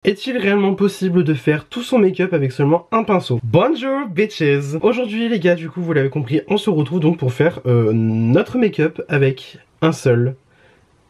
Est-il réellement possible de faire tout son make-up avec seulement un pinceau? Bonjour bitches! Aujourd'hui les gars, du coup vous l'avez compris, on se retrouve donc pour faire notre make-up avec un seul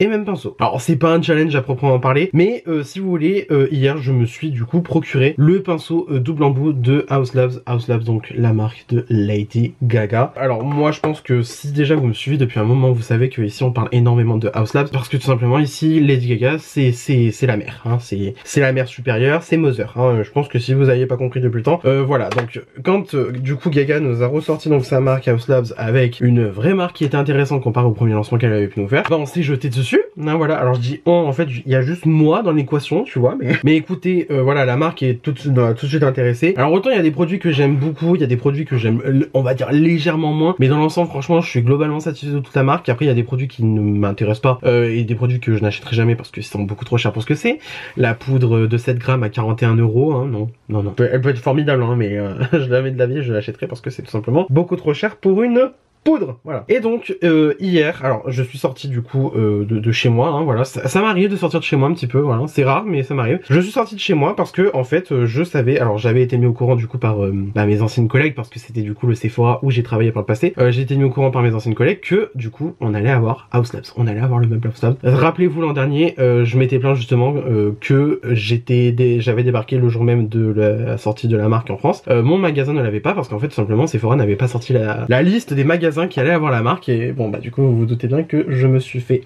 et même pinceau. Alors c'est pas un challenge à proprement parler, mais si vous voulez, hier je me suis du coup procuré le pinceau double embout de Haus Labs, donc la marque de Lady Gaga. Alors moi je pense que si déjà vous me suivez depuis un moment, vous savez que ici on parle énormément de Haus Labs, parce que tout simplement ici Lady Gaga c'est la mère, hein, c'est la mère supérieure, c'est Mother, hein, je pense que si vous n'aviez pas compris depuis le temps, voilà. Donc quand du coup Gaga nous a ressorti donc sa marque Haus Labs avec une vraie marque qui était intéressante comparée au premier lancement qu'elle avait pu nous faire, bah on s'est jeté dessus. Non, voilà, alors je dis on, en fait il y a juste moi dans l'équation, tu vois, mais écoutez, voilà, la marque est tout de suite intéressée. Alors autant il y a des produits que j'aime beaucoup, il y a des produits que j'aime, on va dire légèrement moins, mais dans l'ensemble franchement je suis globalement satisfait de toute la marque. Après il y a des produits qui ne m'intéressent pas, et des produits que je n'achèterai jamais parce qu'ils sont beaucoup trop chers pour ce que c'est. La poudre de 7 grammes à 41 €, hein, non. Elle peut être formidable, hein, mais je l'avais de la vie, je l'achèterai parce que c'est tout simplement beaucoup trop cher pour une poudre, voilà. Et donc hier, alors je suis sorti du coup de chez moi, hein, voilà, ça m'arrive de sortir de chez moi un petit peu, voilà, c'est rare mais ça m'arrive. Je suis sorti de chez moi parce que en fait je savais, alors j'avais été mis au courant du coup par mes anciennes collègues, parce que c'était du coup le Sephora où j'ai travaillé par le passé. J'ai été mis au courant par mes anciennes collègues que du coup on allait avoir Haus Labs, on allait avoir le meuble Haus Labs. Rappelez-vous l'an dernier, je m'étais plaint justement que j'avais débarqué le jour même de la sortie de la marque en France. Mon magasin ne l'avait pas parce qu'en fait tout simplement Sephora n'avait pas sorti la liste des magasins qui allait avoir la marque, et bon bah du coup vous vous doutez bien que je me suis fait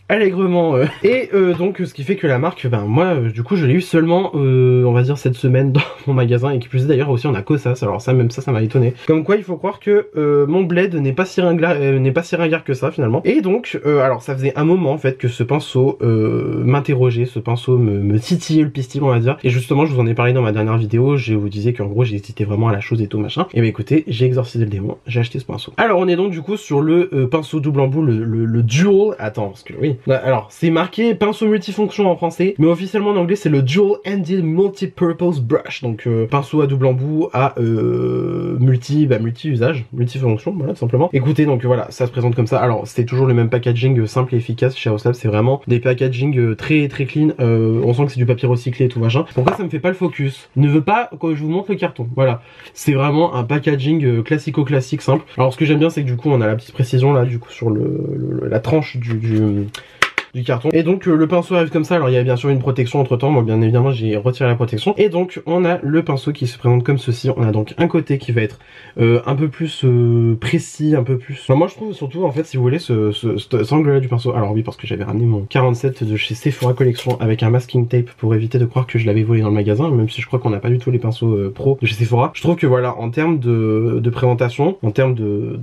allègrement et donc ce qui fait que la marque, ben moi du coup je l'ai eu seulement on va dire cette semaine dans mon magasin, et qui plus est d'ailleurs aussi on a Kosas, alors ça même ça m'a étonné, comme quoi il faut croire que mon bled n'est pas si ringard que ça finalement. Et donc alors ça faisait un moment en fait que ce pinceau m'interrogeait, ce pinceau me titillait le pistil on va dire, et justement je vous en ai parlé dans ma dernière vidéo, je vous disais qu'en gros j'hésitais vraiment à la chose et tout machin, et bah écoutez j'ai exorcisé le démon, j'ai acheté ce pinceau. Alors on est donc du coup sur le pinceau double embout, le dual, attends parce que oui, alors c'est marqué pinceau multifonction en français, mais officiellement en anglais c'est le Dual Handed Multi-Purpose Brush, donc pinceau à double embout à multi-usage, multifonction, voilà tout simplement. Écoutez, donc voilà, ça se présente comme ça. Alors c'est toujours le même packaging simple et efficace chez Haus Labs, c'est vraiment des packaging très clean, on sent que c'est du papier recyclé et tout machin. Pourquoi ça me fait pas le focus? Ne veut pas que je vous montre le carton, voilà. C'est vraiment un packaging classico-classique simple. Alors ce que j'aime bien c'est que du coup on a la petite précision là du coup sur la tranche du carton, et donc le pinceau arrive comme ça. Alors il y a bien sûr une protection entre temps, moi bien évidemment j'ai retiré la protection, et donc on a le pinceau qui se présente comme ceci. On a donc un côté qui va être un peu plus précis, un peu plus, enfin, moi je trouve surtout en fait si vous voulez cet angle là du pinceau, alors oui parce que j'avais ramené mon 47 de chez Sephora Collection avec un masking tape pour éviter de croire que je l'avais volé dans le magasin, même si je crois qu'on n'a pas du tout les pinceaux pro de chez Sephora. Je trouve que voilà, en termes de présentation, en termes de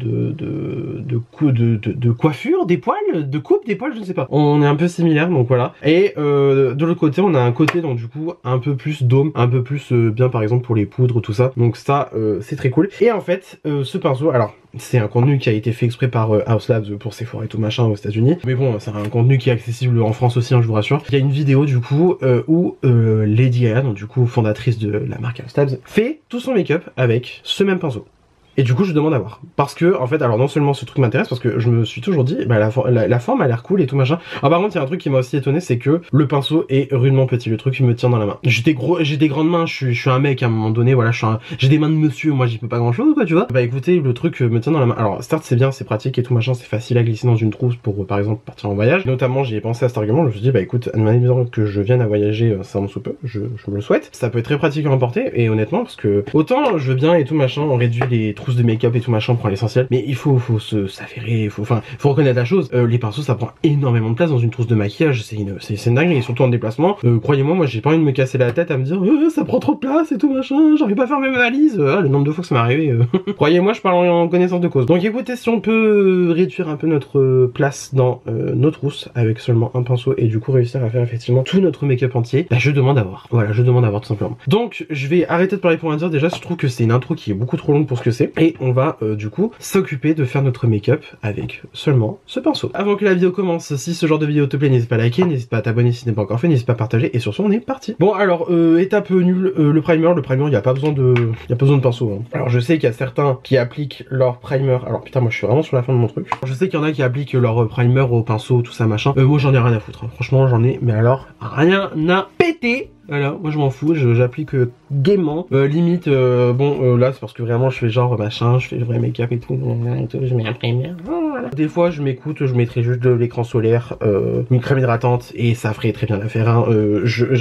coiffure des poils, de coupe des poils, je ne sais pas, on est un peu similaire, donc voilà. Et de l'autre côté on a un côté donc du coup un peu plus dôme, un peu plus bien par exemple pour les poudres tout ça, donc ça c'est très cool. Et en fait ce pinceau, alors c'est un contenu qui a été fait exprès par Haus Labs pour Sephora et tout machin aux États-Unis, mais bon c'est un contenu qui est accessible en France aussi, hein, je vous rassure. Il y a une vidéo du coup où Lady Gaga, donc du coup fondatrice de la marque Haus Labs, fait tout son make-up avec ce même pinceau. Et du coup je demande à voir, parce que en fait alors non seulement ce truc m'intéresse, parce que je me suis toujours dit bah la forme a l'air cool et tout machin. Ah par contre il y a un truc qui m'a aussi étonné, c'est que le pinceau est rudement petit, le truc il me tient dans la main. J'ai des grandes mains, je suis un mec à un moment donné, voilà, j'ai des mains de monsieur, moi j'y peux pas grand chose quoi, tu vois. Bah écoutez, le truc me tient dans la main. Alors certes c'est bien, c'est pratique et tout machin, c'est facile à glisser dans une trousse pour par exemple partir en voyage. Notamment j'y ai pensé à cet argument, je me suis dit bah écoute, admettons que je vienne à voyager ça sous peu, je me le souhaite, ça peut être très pratique à emporter. Et honnêtement parce que autant je veux bien et tout machin, on réduit les trousses de make-up et tout machin, on prend l'essentiel, mais il faut s'affairer, faut reconnaître la chose, les pinceaux ça prend énormément de place dans une trousse de maquillage, c'est une dinguerie, et surtout en déplacement, croyez-moi, moi j'ai pas envie de me casser la tête à me dire ça prend trop de place et tout machin, j'arrive pas à faire mes valises, le nombre de fois que ça m'est arrivé, croyez-moi je parle en connaissance de cause. Donc écoutez, si on peut réduire un peu notre place dans nos trousses avec seulement un pinceau, et du coup réussir à faire effectivement tout notre make-up entier, bah je demande à voir, voilà, je demande à voir tout simplement. Donc je vais arrêter de parler pour dire, déjà je trouve que c'est une intro qui est beaucoup trop longue pour ce que c'est, et on va du coup s'occuper de faire notre make-up avec seulement ce pinceau. Avant que la vidéo commence, si ce genre de vidéo te plaît, n'hésite pas à liker, n'hésite pas à t'abonner si ce n'est pas encore fait, n'hésite pas à partager, et sur ce on est parti. Bon alors étape nulle, le primer il n'y a pas besoin de pinceau, hein. Alors je sais qu'il y a certains qui appliquent leur primer, alors putain moi je suis vraiment sur la fin de mon truc, je sais qu'il y en a qui appliquent leur primer au pinceau tout ça machin, moi j'en ai rien à foutre, hein. Franchement j'en ai mais alors rien à péter Voilà, moi je m'en fous, j'applique gaiement. Limite, là c'est parce que vraiment je fais genre machin, je fais le vrai make-up et tout, je mets un primer. Voilà. Des fois je m'écoute, je mettrai juste de l'écran solaire, une crème hydratante et ça ferait très bien l'affaire. Hein.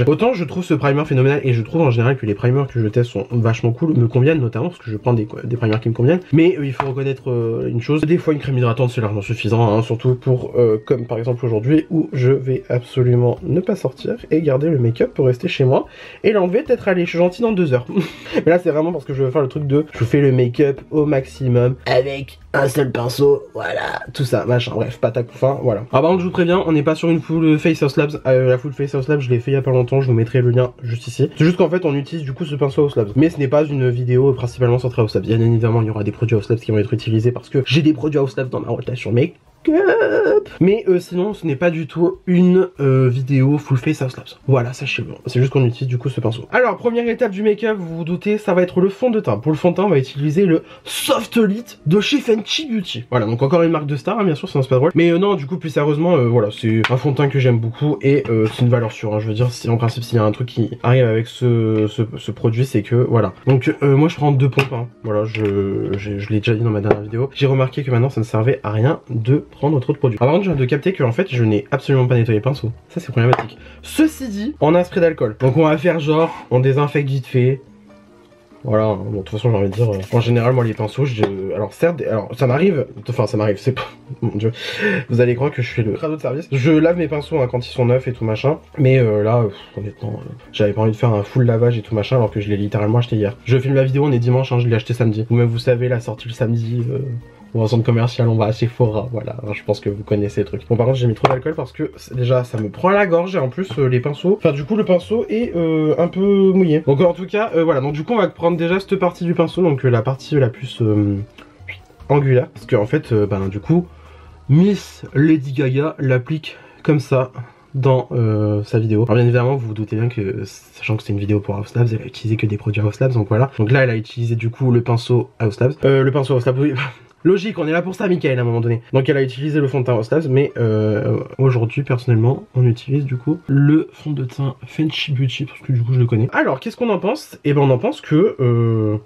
Autant je trouve ce primer phénoménal et je trouve en général que les primers que je teste sont vachement cool, me conviennent notamment parce que je prends des primers qui me conviennent. Mais il faut reconnaître une chose, des fois une crème hydratante c'est largement suffisant, hein, surtout pour comme par exemple aujourd'hui où je vais absolument ne pas sortir et garder le make-up pour rester chez moi et l'enlever, peut-être aller, je suis gentil dans 2 heures. Mais là c'est vraiment parce que je veux faire le truc de je fais le make-up au maximum avec un seul pinceau, voilà, tout ça, machin, bref, patac, enfin, voilà. Alors par contre je vous préviens, on n'est pas sur une full face house labs, la full face house labs je l'ai fait il y a pas longtemps, je vous mettrai le lien juste ici. C'est juste qu'en fait on utilise du coup ce pinceau house labs, mais ce n'est pas une vidéo principalement centrée house labs. Bien évidemment il y aura des produits house labs qui vont être utilisés parce que j'ai des produits house labs dans ma rotation make. Mais sinon ce n'est pas du tout une vidéo full face house labs. Voilà, sachez-le. C'est juste qu'on utilise du coup ce pinceau. Alors première étape du make-up, vous vous doutez, ça va être le fond de teint. Pour le fond de teint on va utiliser le Soft Lit de chez Fenty Beauty. Voilà, donc encore une marque de star, hein, bien sûr, sinon c'est pas drôle. Mais non, du coup plus sérieusement, voilà, c'est un fond de teint que j'aime beaucoup et c'est une valeur sûre, hein. Je veux dire, si en principe s'il y a un truc qui arrive avec ce produit, c'est que voilà. Donc moi je prends 2 pompes, hein. Voilà, je l'ai déjà dit dans ma dernière vidéo. J'ai remarqué que maintenant ça ne servait à rien de prendre trop de produits. Alors, par contre, je viens de capter que en fait je n'ai absolument pas nettoyé le pinceau. Ça c'est problématique. Ceci dit, on a un spray d'alcool. Donc on va faire genre, on désinfecte vite fait. Voilà, bon, de toute façon j'ai envie de dire, en général moi les pinceaux, alors certes, alors ça m'arrive, c'est pas, mon dieu, vous allez croire que je fais le crado de service. Je lave mes pinceaux hein, quand ils sont neufs et tout machin, mais là, honnêtement, j'avais pas envie de faire un full lavage et tout machin alors que je l'ai littéralement acheté hier. Je filme la vidéo, on est dimanche, hein, je l'ai acheté samedi. Vous-même vous savez, la sortie le samedi, on va en centre commercial, on va à Sephora, voilà, je pense que vous connaissez le truc. Bon par contre j'ai mis trop d'alcool parce que déjà ça me prend à la gorge et en plus les pinceaux, enfin du coup le pinceau est un peu mouillé. Donc en tout cas voilà, donc du coup on va prendre déjà cette partie du pinceau, donc la partie la plus angulaire, parce que en fait du coup Miss Lady Gaga l'applique comme ça dans sa vidéo. Alors bien évidemment vous vous doutez bien que sachant que c'est une vidéo pour House Labs, elle a utilisé que des produits House Labs, donc voilà. Donc là elle a utilisé du coup le pinceau House Labs, le pinceau House Labs, oui. Logique, on est là pour ça, Mickaël, à un moment donné. Donc elle a utilisé le fond de teint House Labs, mais aujourd'hui, personnellement, on utilise du coup le fond de teint Fenty Beauty, parce que du coup je le connais. Alors, qu'est-ce qu'on en pense? Eh ben on en pense que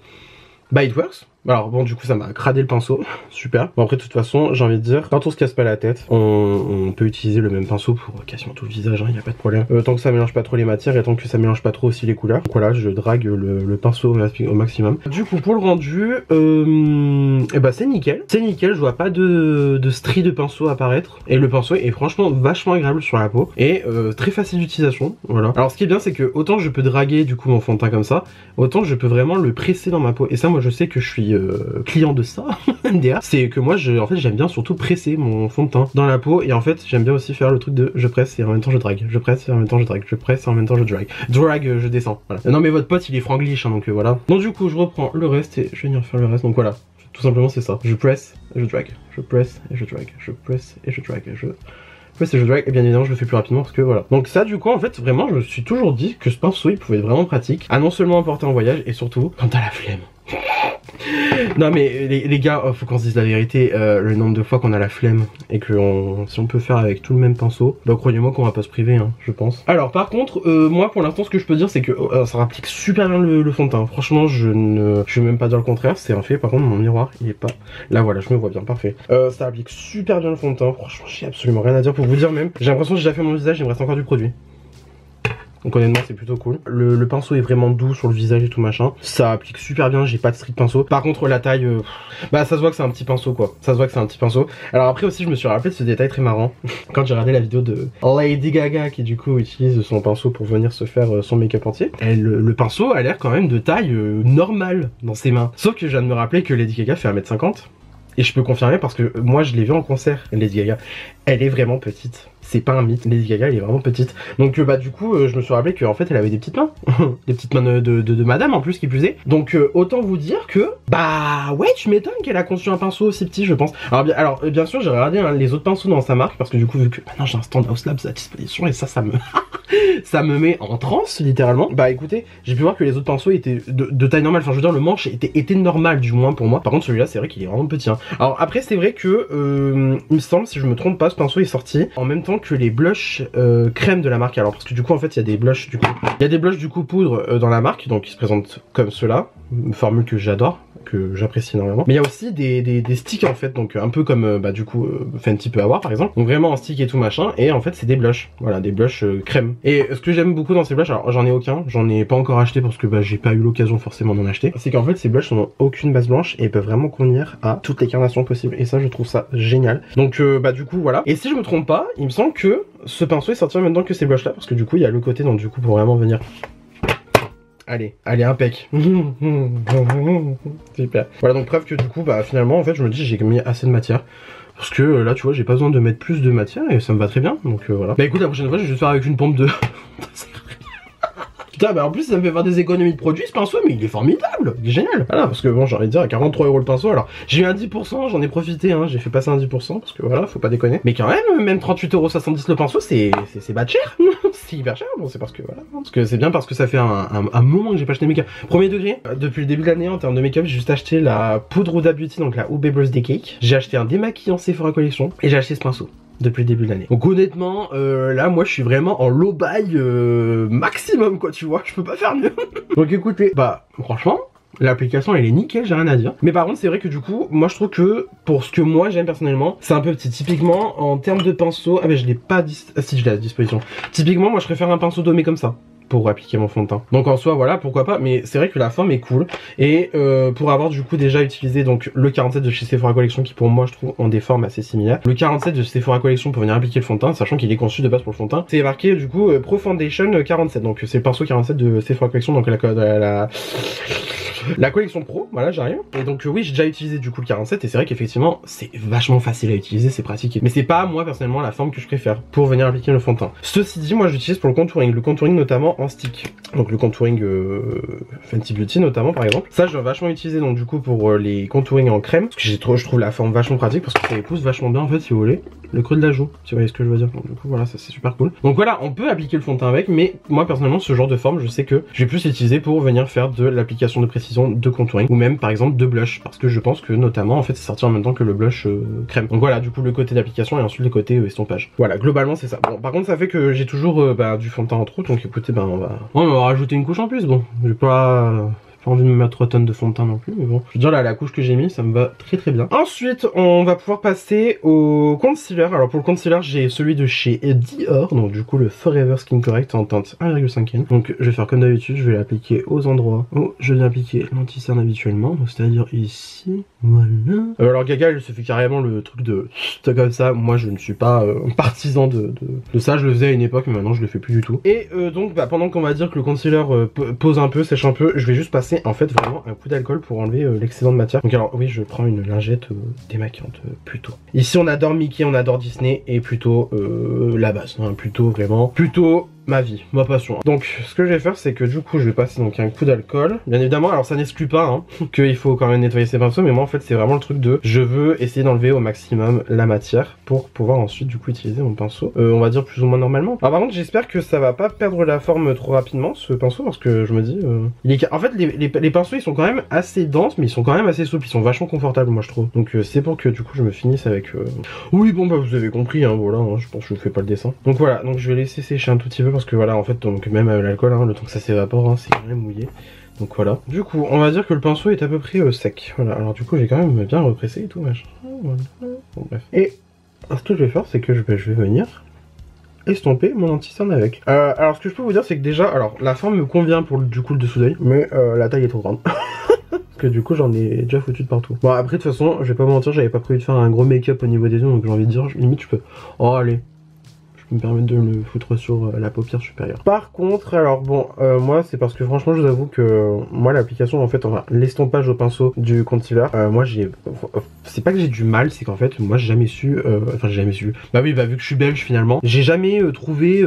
it works. Alors bon du coup ça m'a cradé le pinceau, super. Bon après de toute façon j'ai envie de dire, quand on se casse pas la tête, on peut utiliser le même pinceau pour quasiment tout le visage, hein, y a pas de problème. Tant que ça mélange pas trop les matières et tant que ça mélange pas trop aussi les couleurs. Donc voilà, je drague le pinceau au maximum. Du coup pour le rendu, c'est nickel. C'est nickel, je vois pas de stries de pinceau apparaître. Et le pinceau est franchement vachement agréable sur la peau et très facile d'utilisation, voilà. Alors ce qui est bien c'est que autant je peux draguer du coup mon fond de teint comme ça, autant je peux vraiment le presser dans ma peau. Et ça moi je sais que je suis client de ça, MDR, c'est que moi en fait j'aime bien surtout presser mon fond de teint dans la peau et en fait j'aime bien aussi faire le truc de je presse et en même temps je drague, je presse et en même temps je drague, je presse et en même temps je drague, je descends, voilà. Non mais votre pote il est franglish hein, donc voilà. Donc du coup je reprends le reste et je vais venir faire le reste, donc voilà, tout simplement c'est ça, je presse, je drague, je presse et je drague, je presse et je drague, je presse et je drague, et bien évidemment je le fais plus rapidement parce que voilà. Donc ça du coup en fait vraiment je me suis toujours dit que ce pinceau il pouvait être vraiment pratique à non seulement emporter en voyage et surtout quand t'as la flemme. Non mais les gars, faut qu'on se dise la vérité, le nombre de fois qu'on a la flemme et que si on peut faire avec tout le même pinceau, bah croyez-moi qu'on va pas se priver, hein, je pense. Alors par contre, moi pour l'instant ce que je peux dire c'est que ça applique super bien le fond de teint. Franchement je vais même pas dire le contraire, c'est un fait. Par contre mon miroir il est pas... Là voilà, je me vois bien, parfait. Ça applique super bien le fond de teint, franchement j'ai absolument rien à dire pour vous dire même. J'ai l'impression que j'ai déjà fait mon visage, il me reste encore du produit. Donc honnêtement c'est plutôt cool. Le pinceau est vraiment doux sur le visage et tout machin. Ça applique super bien, j'ai pas de strict pinceau. Par contre la taille, ça se voit que c'est un petit pinceau quoi. Ça se voit que c'est un petit pinceau. Alors après aussi je me suis rappelé de ce détail très marrant. Quand j'ai regardé la vidéo de Lady Gaga qui du coup utilise son pinceau pour venir se faire son make-up entier. Le pinceau a l'air quand même de taille normale dans ses mains. Sauf que je viens de me rappeler que Lady Gaga fait 1m50. Et je peux confirmer parce que moi je l'ai vu en concert, Lady Gaga. Elle est vraiment petite. C'est pas un mythe, Lady Gaga elle est vraiment petite. Donc du coup je me suis rappelé qu'en fait elle avait des petites mains. Des petites mains de madame en plus qui plus est. Donc autant vous dire que ouais tu m'étonnes qu'elle a conçu un pinceau aussi petit je pense. Alors bien sûr j'ai regardé les autres pinceaux dans sa marque parce que du coup vu que maintenant j'ai un stand House Labs à disposition et ça me ça me met en transe littéralement. Bah écoutez, j'ai pu voir que les autres pinceaux étaient de taille normale, enfin je veux dire le manche était normal du moins pour moi. Par contre celui-là c'est vrai qu'il est vraiment petit hein. Alors après c'est vrai que il me semble si je me trompe pas ce pinceau est sorti en même temps que les blushs crème de la marque. Alors parce que du coup en fait il y a des blushs du coup poudre dans la marque, donc ils se présentent comme cela, une formule que j'adore, que j'apprécie énormément. Mais il y a aussi des sticks en fait, donc un peu comme bah du coup Fenty peut avoir par exemple, donc vraiment en stick et tout machin, et en fait c'est des blushs, voilà, des blushs crème. Et ce que j'aime beaucoup dans ces blushs, alors j'en ai aucun, j'en ai pas encore acheté parce que bah j'ai pas eu l'occasion forcément d'en acheter, c'est qu'en fait ces blushs n'ont aucune base blanche et peuvent vraiment convenir à toutes les carnations possibles, et ça je trouve ça génial. Donc bah du coup voilà, et si je me trompe pas, il me semble que ce pinceau est sorti en même temps que ces blushs là, parce que du coup il y a le côté, donc du coup pour vraiment venir... Allez, impec. Super. Voilà, donc preuve que du coup, bah finalement, en fait, je me dis j'ai mis assez de matière. Parce que là, tu vois, j'ai pas besoin de mettre plus de matière et ça me va très bien. Donc voilà. Bah écoute, la prochaine fois, je vais juste faire avec une pompe de... Putain, bah en plus ça me fait faire des économies de produits ce pinceau, mais il est formidable, il est génial. Voilà, parce que bon, j'ai envie de dire, à 43 € le pinceau, alors j'ai eu un 10%, j'en ai profité, hein, j'ai fait passer un 10%, parce que voilà, faut pas déconner. Mais quand même 38,70 € le pinceau, c'est bas de cher. C'est hyper cher, bon c'est parce que voilà. Parce que c'est bien parce que ça fait un moment que j'ai pas acheté de make-up. Premier degré, depuis le début de l'année en termes de make-up, j'ai juste acheté la poudre Huda Beauty, donc la Ube Birthday Cake. J'ai acheté un démaquillant Sephora Collection, et j'ai acheté ce pinceau depuis le début de l'année. Donc honnêtement, là moi je suis vraiment en low buy maximum quoi, tu vois, je peux pas faire mieux. Donc écoutez, bah franchement, l'application elle est nickel, j'ai rien à dire. Mais par contre c'est vrai que du coup, moi je trouve que pour ce que moi j'aime personnellement, c'est un peu petit. Typiquement en termes de pinceau, ah bah je l'ai pas ah si je l'ai à disposition. Typiquement moi je préfère un pinceau dommé comme ça pour appliquer mon fond de teint. Donc en soi voilà, pourquoi pas, mais c'est vrai que la forme est cool. Et pour avoir du coup déjà utilisé donc le 47 de chez Sephora Collection, qui pour moi je trouve ont des formes assez similaires. Le 47 de Sephora Collection pour venir appliquer le fond de teint, sachant qu'il est conçu de base pour le fond de teint, c'est marqué du coup Pro Foundation 47, donc c'est le pinceau 47 de Sephora Collection, donc la collection pro, voilà j'arrive. Et donc oui, j'ai déjà utilisé du coup le 47 et c'est vrai qu'effectivement c'est vachement facile à utiliser, c'est pratique. Mais c'est pas moi personnellement la forme que je préfère pour venir appliquer le fond de teint. Ceci dit, moi j'utilise pour le contouring notamment en stick. Donc le contouring Fenty Beauty notamment par exemple. Ça je vais vachement utiliser donc du coup pour les contourings en crème. Parce que je trouve la forme vachement pratique parce que ça épouse vachement bien en fait si vous voulez le creux de la joue. Tu voyez ce que je veux dire. Donc, du coup voilà, ça c'est super cool. Donc voilà, on peut appliquer le fond de teint avec, mais moi personnellement ce genre de forme je sais que je vais plus l'utiliser pour venir faire de l'application de précision de contouring ou même par exemple de blush, parce que je pense que notamment en fait c'est sorti en même temps que le blush crème. Donc voilà, du coup le côté d'application et ensuite le côté estompage. Voilà, globalement c'est ça. Bon par contre ça fait que j'ai toujours du fond de teint en trop, donc écoutez on va rajouter une couche en plus. Bon, j'ai pas envie de me mettre 3 tonnes de fond de teint non plus, mais bon. Je veux dire là, la couche que j'ai mis, ça me va très très bien. Ensuite, on va pouvoir passer au concealer. Alors pour le concealer, j'ai celui de chez Dior, donc du coup le Forever Skin Correct en teinte 1,5N. Donc je vais faire comme d'habitude, je vais l'appliquer aux endroits où je viens appliquer l'anti-cerne habituellement, c'est-à-dire ici, voilà. Alors Gaga, elle se fait carrément le truc de comme ça. Moi, je ne suis pas partisan de ça. Je le faisais à une époque, mais maintenant je le fais plus du tout. Et donc, bah, pendant qu'on va dire que le concealer pose un peu, sèche un peu, je vais juste passer en fait vraiment un coup d'alcool pour enlever l'excédent de matière. Donc alors oui, je prends une lingette démaquillante plutôt. Ici on adore Mickey, on adore Disney et plutôt la base, hein, plutôt ma vie, ma passion. Donc ce que je vais faire c'est que du coup je vais passer donc un coup d'alcool. Bien évidemment, alors ça n'exclut pas hein, qu'il faut quand même nettoyer ses pinceaux, mais moi en fait c'est vraiment le truc de je veux essayer d'enlever au maximum la matière pour pouvoir ensuite du coup utiliser mon pinceau. On va dire plus ou moins normalement. Alors par contre j'espère que ça va pas perdre la forme trop rapidement ce pinceau, parce que je me dis en fait les pinceaux ils sont quand même assez denses, mais ils sont quand même assez souples, ils sont vachement confortables moi je trouve. Donc c'est pour que du coup je me finisse avec oui bon bah vous avez compris hein, voilà hein, je pense que je vous fais pas le dessin. Donc voilà, donc je vais laisser sécher un tout petit peu parce que voilà en fait donc même l'alcool hein, le temps que ça s'évapore hein, c'est quand même mouillé. Donc voilà. Du coup on va dire que le pinceau est à peu près sec. Voilà, alors du coup j'ai quand même bien repressé et tout machin. Voilà. Bon bref. Et ce que je vais faire c'est que je vais venir estomper mon anti-cerne avec. Alors ce que je peux vous dire c'est que déjà, alors la forme me convient pour du coup le dessous d'œil, mais la taille est trop grande. Parce que du coup j'en ai déjà foutu de partout. Bon après de toute façon, je vais pas mentir, j'avais pas prévu de faire un gros make-up au niveau des yeux, donc j'ai envie de dire, limite je peux... Oh allez, me permettre de me foutre sur la paupière supérieure. Par contre, alors bon, moi c'est parce que franchement je vous avoue que moi l'application en fait, enfin l'estompage au pinceau du concealer, moi j'ai, c'est pas que j'ai du mal, c'est qu'en fait moi j'ai jamais su, enfin j'ai jamais su, bah oui bah vu que je suis belge finalement, j'ai jamais trouvé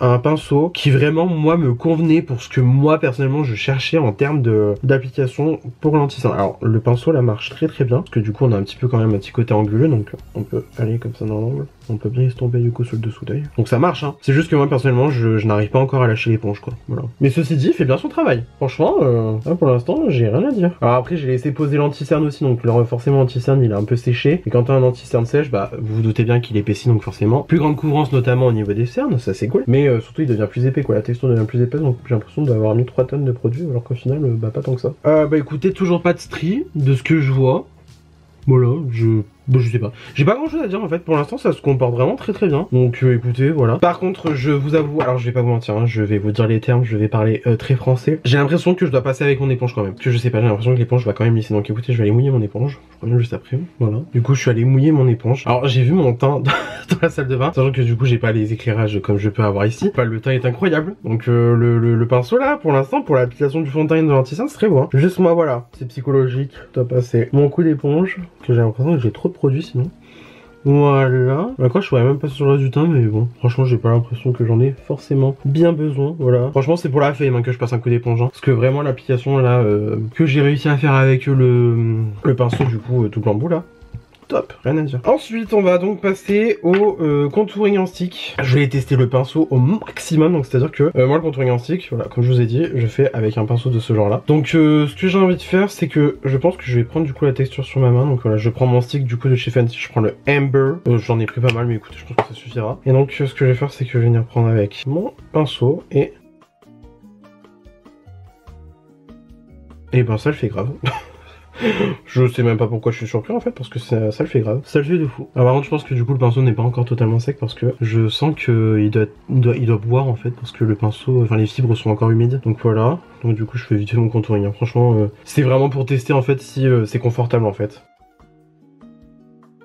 un pinceau qui vraiment moi me convenait pour ce que moi personnellement je cherchais en termes d'application pour l'anti-cerne. Alors le pinceau là marche très très bien, parce que du coup on a un petit peu quand même un petit côté anguleux, donc on peut aller comme ça dans l'angle. On peut bien estomper du coup sur le dessous d'œil. Donc ça marche, hein. C'est juste que moi personnellement, je n'arrive pas encore à lâcher l'éponge, quoi. Voilà. Mais ceci dit, il fait bien son travail. Franchement, pour l'instant, j'ai rien à dire. Alors après, j'ai laissé poser l'anti-cerne aussi, donc forcément l'anti-cerne il est un peu séché. Et quand t'as un anti-cerne sèche, bah vous vous doutez bien qu'il épaissit, donc forcément. Plus grande couvrance notamment au niveau des cernes, ça c'est cool. Mais surtout il devient plus épais, quoi. La texture devient plus épaisse, donc j'ai l'impression d'avoir mis 3 tonnes de produits, alors qu'au final, bah pas tant que ça. Bah écoutez, toujours pas de stries, de ce que je vois. Voilà, je sais pas. J'ai pas grand chose à dire en fait, pour l'instant ça se comporte vraiment très très bien. Donc écoutez, voilà. Par contre, je vous avoue, alors je vais pas vous mentir, hein, je vais vous dire les termes, je vais parler très français. J'ai l'impression que je dois passer avec mon éponge quand même. Parce que je sais pas, j'ai l'impression que l'éponge va quand même lisser. Donc écoutez, je vais aller mouiller mon éponge. Je reviens juste après. Voilà. Du coup, je suis allé mouiller mon éponge. Alors j'ai vu mon teint dans la salle de bain, sachant que du coup, j'ai pas les éclairages comme je peux avoir ici. Bah, le teint est incroyable. Donc le pinceau là, pour l'instant, pour l'application du fond de teint et de l'anti-cerne, c'est très beau. Hein. Juste moi, voilà. C'est psychologique. Je dois passer mon coup d'éponge. Que j'ai l'impression que j'ai trop de produits sinon. Voilà. D'accord, je pourrais même passer sur le reste du teint, mais bon, franchement, j'ai pas l'impression que j'en ai forcément bien besoin. Voilà. Franchement, c'est pour la flemme hein, que je passe un coup d'éponge. Hein. Parce que vraiment, l'application là, que j'ai réussi à faire avec le pinceau, du coup, tout blanc là. Top, rien à dire. Ensuite, on va donc passer au contouring en stick. Je vais tester le pinceau au maximum, donc c'est-à-dire que moi le contouring en stick, voilà, comme je vous ai dit, je fais avec un pinceau de ce genre-là. Donc ce que j'ai envie de faire, c'est que je pense que je vais prendre du coup la texture sur ma main. Donc voilà, je prends mon stick du coup de chez Fenty, je prends le Amber. J'en ai pris pas mal, mais écoutez, je pense que ça suffira. Et donc ce que je vais faire, c'est que je vais venir prendre avec mon pinceau et ben ça le fait grave. Je sais même pas pourquoi je suis surpris en fait, parce que ça le fait grave. Ça le fait de fou. Alors par contre, je pense que du coup le pinceau n'est pas encore totalement sec parce que je sens qu'il doit boire en fait, parce que le pinceau, enfin les fibres sont encore humides. Donc voilà. Donc du coup je fais éviter mon contouring. Hein. Franchement, c'est vraiment pour tester en fait si c'est confortable en fait.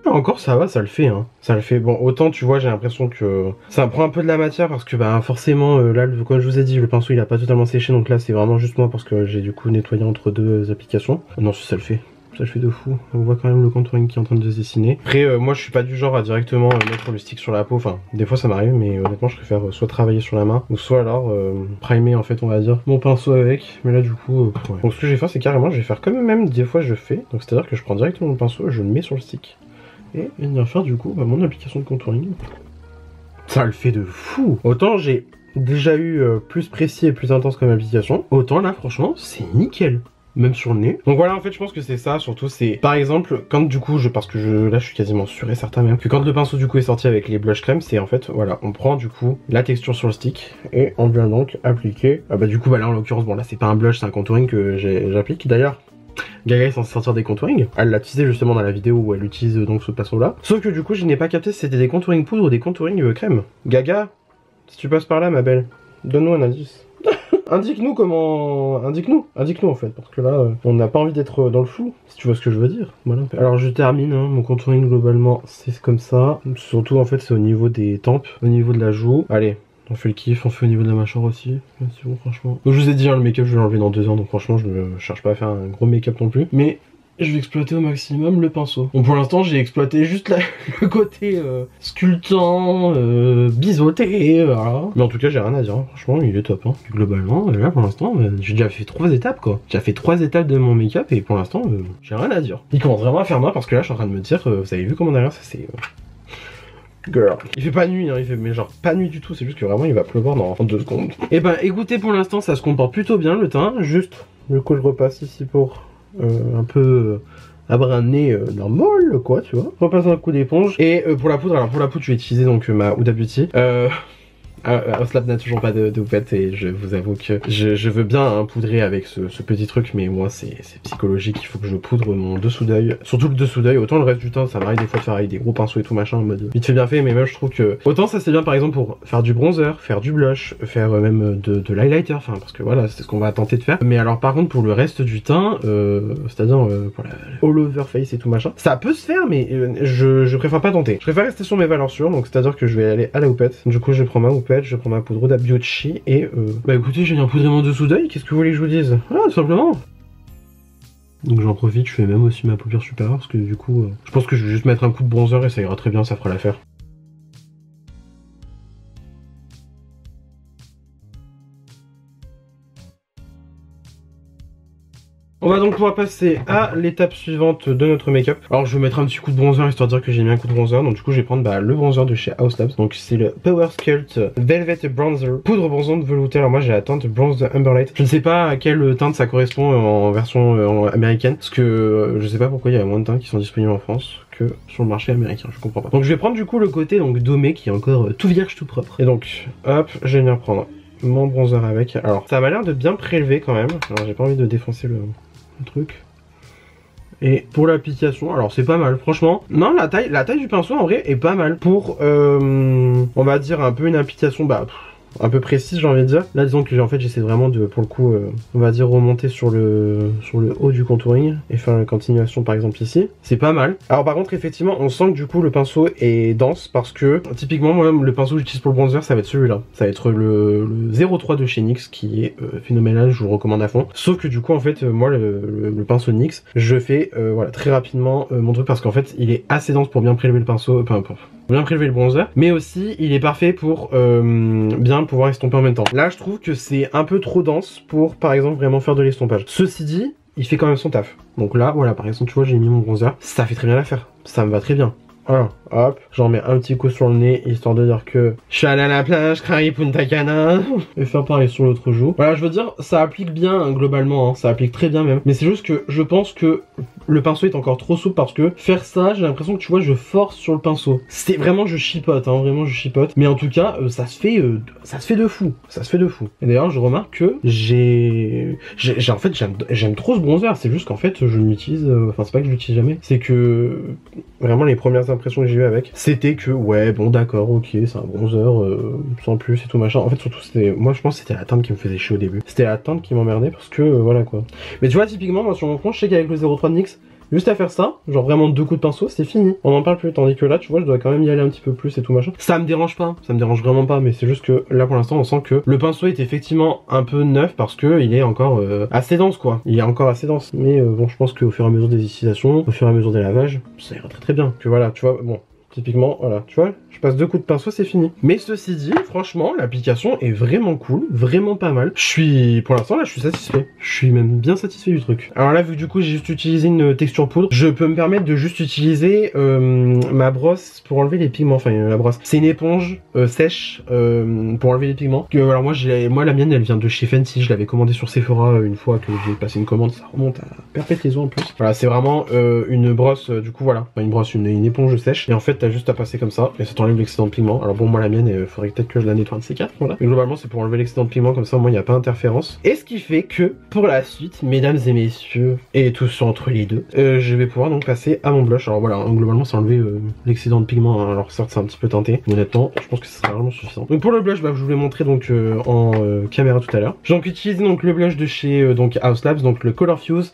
Encore ça va, ça le fait hein. Ça le fait. Bon, autant tu vois, j'ai l'impression que ça prend un peu de la matière parce que bah forcément là, comme je vous ai dit, le pinceau il a pas totalement séché, donc là c'est vraiment juste moi parce que j'ai du coup nettoyé entre deux applications. Non, ça le fait. Ça le fait de fou. On voit quand même le contouring qui est en train de se dessiner. Après, moi je suis pas du genre à directement mettre le stick sur la peau. Enfin, des fois ça m'arrive, mais honnêtement je préfère soit travailler sur la main ou soit alors primer en fait, on va dire, mon pinceau avec. Mais là du coup, ouais. Donc ce que je vais faire, c'est carrément, je vais faire comme même des fois je fais. Donc c'est à dire que je prends directement le pinceau et je le mets sur le stick. Et venir faire du coup mon application de contouring. Ça le fait de fou. Autant j'ai déjà eu plus précis et plus intense comme application, autant là franchement c'est nickel. Même sur le nez. Donc voilà, en fait je pense que c'est ça, surtout c'est par exemple quand du coup parce que là je suis quasiment sûr et certain même que quand le pinceau du coup est sorti avec les blush crème, c'est en fait voilà, on prend du coup la texture sur le stick et on vient donc appliquer. Bah du coup bah là en l'occurrence bon là c'est pas un blush, c'est un contouring que j'applique. D'ailleurs Gaga est censée sortir des contourings. Elle l'a teasé justement dans la vidéo où elle utilise donc ce pinceau là. Sauf que du coup je n'ai pas capté si c'était des contouring poudre ou des contouring crème. Gaga, si tu passes par là ma belle, donne-nous un indice. Indique-nous comment... Indique-nous en fait, parce que là, on n'a pas envie d'être dans le flou, si tu vois ce que je veux dire. Voilà. Alors je termine, hein, mon contouring globalement, c'est comme ça. Surtout en fait, c'est au niveau des tempes, au niveau de la joue. Allez, on fait le kiff, on fait au niveau de la mâchoire aussi. C'est bon, franchement. Donc je vous ai dit, hein, le make-up, je vais l'enlever dans 2 ans, donc franchement, je ne cherche pas à faire un gros make-up non plus. Mais je vais exploiter au maximum le pinceau. Bon, pour l'instant, j'ai exploité juste le côté sculptant, biseauté, voilà. Mais en tout cas, j'ai rien à dire, hein. Franchement, il est top. Hein. Globalement, là, pour l'instant, j'ai déjà fait 3 étapes, quoi. J'ai fait 3 étapes de mon make-up et pour l'instant, j'ai rien à dire. Il commence vraiment à faire noir parce que là, je suis en train de me dire, vous avez vu comment derrière ça, c'est... Girl. Il fait pas nuit, hein, il fait mais genre pas nuit du tout, c'est juste que vraiment il va pleuvoir dans 2 secondes. Et ben écoutez, pour l'instant ça se comporte plutôt bien le teint, juste du coup je repasse ici pour un peu avoir un nez normal quoi, tu vois. Je repasse un coup d'éponge et pour la poudre, alors pour la poudre je vais utiliser donc ma Huda Beauty. Slap n'a toujours pas de houppette et je vous avoue que je veux bien hein, poudrer avec ce petit truc, mais moi c'est psychologique, il faut que je poudre mon dessous d'œil, surtout le dessous d'œil. Autant le reste du temps ça m'arrive des fois de faire avec des gros pinceaux et tout machin en mode vite fait bien fait, mais même je trouve que autant ça c'est bien par exemple pour faire du bronzer, faire du blush, faire même de l'highlighter, enfin parce que voilà c'est ce qu'on va tenter de faire. Mais alors par contre pour le reste du teint, c'est-à-dire pour la all over face et tout machin, ça peut se faire mais je préfère pas tenter. Je préfère rester sur mes valeurs sûres, donc c'est-à-dire que je vais aller à la houppette. Du coup je prends ma houppette, je prends ma poudre Huda Beauty et bah écoutez, j'ai un poudre mon dessous d'œil, qu'est-ce que vous voulez que je vous dise? Ah, tout simplement. Donc j'en profite, je fais même aussi ma paupière supérieure parce que du coup, je pense que je vais juste mettre un coup de bronzer et ça ira très bien, ça fera l'affaire. On va donc pouvoir passer à l'étape suivante de notre make-up. Alors je vais mettre un petit coup de bronzer histoire de dire que j'ai mis un coup de bronzer. Donc du coup je vais prendre le bronzer de chez Haus Labs. Donc c'est le Power Sculpt Velvet Bronzer. Poudre bronzante veloutée. Alors moi j'ai la teinte Bronze Umber Light. Je ne sais pas à quelle teinte ça correspond en version américaine. Parce que je sais pas pourquoi il y a moins de teintes qui sont disponibles en France que sur le marché américain, je comprends pas. Donc je vais prendre du coup le côté donc domé qui est encore tout vierge, tout propre. Et donc hop, je vais venir prendre mon bronzer avec. Alors ça m'a l'air de bien prélever quand même. Alors j'ai pas envie de défoncer le truc. Et pour l'application, alors c'est pas mal, franchement. Non, la taille du pinceau en vrai est pas mal pour, on va dire un peu une application, un peu précise, j'ai envie de dire. Là, disons que en fait, j'essaie vraiment de, pour le coup, on va dire remonter sur le haut du contouring et faire une continuation, par exemple ici. C'est pas mal. Alors par contre, effectivement, on sent que du coup le pinceau est dense parce que typiquement, moi, le pinceau que j'utilise pour le bronzer, ça va être celui-là. Ça va être le 03 de chez NYX qui est phénoménal, je vous le recommande à fond. Sauf que du coup, en fait, moi, le pinceau NYX, je fais voilà très rapidement mon truc parce qu'en fait, il est assez dense pour bien prélever le pinceau, pour bien prélever le bronzer, mais aussi il est parfait pour bien pouvoir estomper en même temps. Là je trouve que c'est un peu trop dense pour par exemple vraiment faire de l'estompage. Ceci dit, il fait quand même son taf. Donc là voilà, par exemple tu vois j'ai mis mon bronzer, ça fait très bien l'affaire, ça me va très bien. Voilà, hop, j'en mets un petit coup sur le nez, histoire de dire que je suis allé à la plage, craï punta cana. Et faire pareil sur l'autre joue. Voilà, je veux dire, ça applique bien hein, globalement, hein, ça applique très bien même. Mais c'est juste que je pense que le pinceau est encore trop souple parce que faire ça, j'ai l'impression que tu vois, je force sur le pinceau. C'est vraiment, je chipote, hein, vraiment je chipote. Mais en tout cas, ça se fait de fou, ça se fait de fou. Et d'ailleurs, je remarque que en fait, j'aime trop ce bronzer. C'est juste qu'en fait, je l'utilise, enfin c'est pas que je l'utilise jamais, c'est que vraiment les premières impressions que j'ai eu avec, c'était que ouais bon d'accord ok c'est un bronzer sans plus et tout machin. En fait surtout c'était, moi je pense que c'était la teinte qui me faisait chier au début. C'était la teinte qui m'emmerdait parce que voilà quoi. Mais tu vois typiquement moi sur mon front je sais qu'avec le 03 de NYX, juste à faire ça, genre vraiment 2 coups de pinceau, c'est fini. On en parle plus, tandis que là, tu vois, je dois quand même y aller un petit peu plus et tout machin. Ça me dérange pas, ça me dérange vraiment pas, mais c'est juste que là pour l'instant on sent que le pinceau est effectivement un peu neuf parce que il est encore assez dense quoi. Il est encore assez dense. Mais bon, je pense qu'au fur et à mesure des utilisations, au fur et à mesure des lavages, ça ira très très bien. Que voilà, tu vois, bon. Typiquement, voilà, tu vois, je passe 2 coups de pinceau, c'est fini. Mais ceci dit, franchement, l'application est vraiment cool, vraiment pas mal. Pour l'instant, là, je suis satisfait. Je suis même bien satisfait du truc. Alors là, vu que du coup, j'ai juste utilisé une texture poudre, je peux me permettre de juste utiliser ma brosse pour enlever les pigments. Enfin, la brosse. C'est une éponge sèche pour enlever les pigments. Alors moi, la mienne, elle vient de chez Fenty. Je l'avais commandée sur Sephora une fois que j'ai passé une commande. Ça remonte à perpétuellement en plus. Voilà, c'est vraiment une brosse, du coup, voilà. Enfin, une brosse, une éponge sèche. Et en fait, t'as juste à passer comme ça et ça t'enlève l'excédent de pigment. Alors bon, moi la mienne, il faudrait peut-être que je la nettoie de ces 4, voilà. Mais globalement, c'est pour enlever l'excédent de pigment, comme ça au moins il n'y a pas d'interférence. Et ce qui fait que pour la suite, mesdames et messieurs, et tout ça entre les deux, je vais pouvoir donc passer à mon blush. Alors voilà, globalement c'est enlever l'excédent de pigment, hein. Alors certes c'est un petit peu teinté, mais honnêtement, je pense que ce sera vraiment suffisant. Donc pour le blush, je vous l'ai montré donc en caméra tout à l'heure. J'ai donc utilisé donc le blush de chez donc Haus Labs, donc le Color Fuse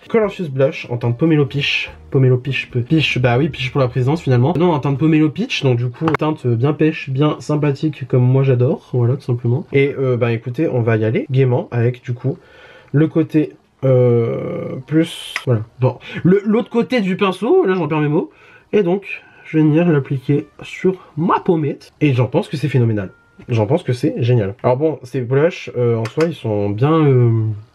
Blush en teinte Pomelo Peach. Pomelo Peach, bah oui, Peach pour la présidence finalement. Non, en teinte Pomelo Peach, donc du coup teinte bien pêche, bien sympathique comme moi j'adore, voilà tout simplement. Et bah écoutez, on va y aller gaiement avec du coup le côté plus, voilà, bon, l'autre côté du pinceau, là j'en perds mes mots, et donc je vais venir l'appliquer sur ma pommette, et j'en pense que c'est phénoménal. J'en pense que c'est génial. Alors bon, ces blushs en soi ils sont bien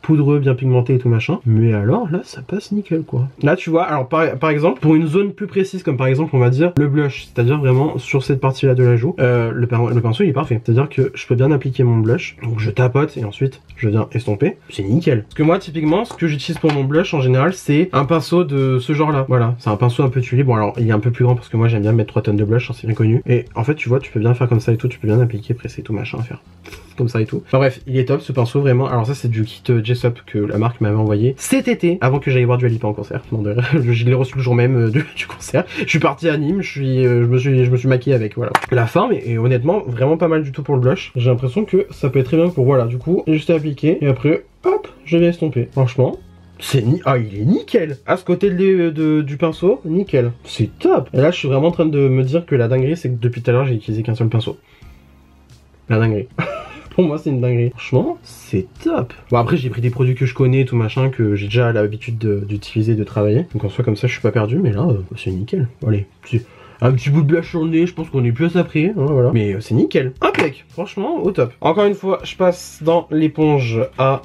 poudreux, bien pigmenté et tout machin. Mais alors là, ça passe nickel quoi. Là tu vois, alors par exemple, pour une zone plus précise, comme par exemple on va dire le blush, c'est-à-dire vraiment sur cette partie là de la joue, le pinceau il est parfait. C'est-à-dire que je peux bien appliquer mon blush, donc je tapote et ensuite je viens estomper. C'est nickel. Parce que moi typiquement, ce que j'utilise pour mon blush en général, c'est un pinceau de ce genre là. Voilà, c'est un pinceau un peu tuilé. Bon alors il est un peu plus grand parce que moi j'aime bien mettre 3 tonnes de blush, hein, c'est bien connu. Et en fait tu vois, tu peux bien faire comme ça et tout, tu peux bien appliquer, presser tout machin, faire comme ça et tout. Enfin bref, il est top ce pinceau vraiment. Alors ça c'est du kit Jessup que la marque m'avait envoyé cet été avant que j'aille voir Dua Lipa en concert. Je l'ai reçu le jour même du concert. Je suis parti à Nîmes, je me suis maquillé avec, voilà. La forme est honnêtement vraiment pas mal du tout pour le blush. J'ai l'impression que ça peut être très bien pour, voilà, du coup, juste à appliquer et après, hop, je vais estomper. Franchement, il est nickel. À ce côté du pinceau, nickel. C'est top. Et là, je suis vraiment en train de me dire que la dinguerie, c'est que depuis tout à l'heure, j'ai utilisé qu'un seul pinceau. La dinguerie. Pour moi c'est une dinguerie. Franchement c'est top. Bon après j'ai pris des produits que je connais tout machin, que j'ai déjà l'habitude d'utiliser, de travailler. Donc en soi comme ça je suis pas perdu, mais là c'est nickel. Allez, Un petit bout de blush sur le nez, je pense qu'on est plus après, hein, voilà. Mais c'est nickel, impec, franchement au top. Encore une fois, je passe dans l'éponge à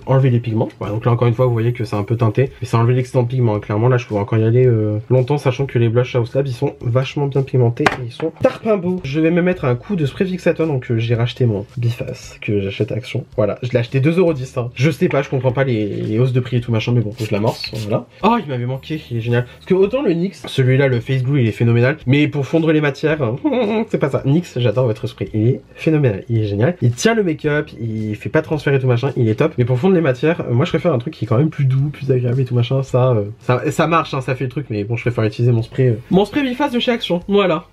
enlever les pigments. Voilà, donc là encore une fois, vous voyez que c'est un peu teinté, mais c'est enlever l'excédent de pigment. Clairement là, je pourrais encore y aller longtemps, sachant que les blushs House Labs, ils sont vachement bien pigmentés, et ils sont tarpin beaux. Je vais me mettre un coup de spray fixateur, donc j'ai racheté mon Biface que j'achète à Action. Voilà, je l'ai acheté 2,10 €. Hein. Je sais pas, je comprends pas les hausses de prix et tout machin, mais bon, je l'amorce, voilà. Oh, il m'avait manqué, il est génial. Parce que autant le NYX, celui-là, le Face Glue, il est phénoménal, mais pour fondre les matières, c'est pas ça. NYX, j'adore votre spray, il est phénoménal, il est génial. Il tient le make-up, il fait pas transférer tout machin, il est top. Mais pour fondre les matières, moi je préfère un truc qui est quand même plus doux, plus agréable et tout machin. Ça marche, hein, ça fait le truc, mais bon, je préfère utiliser mon spray Biface de chez Action, voilà.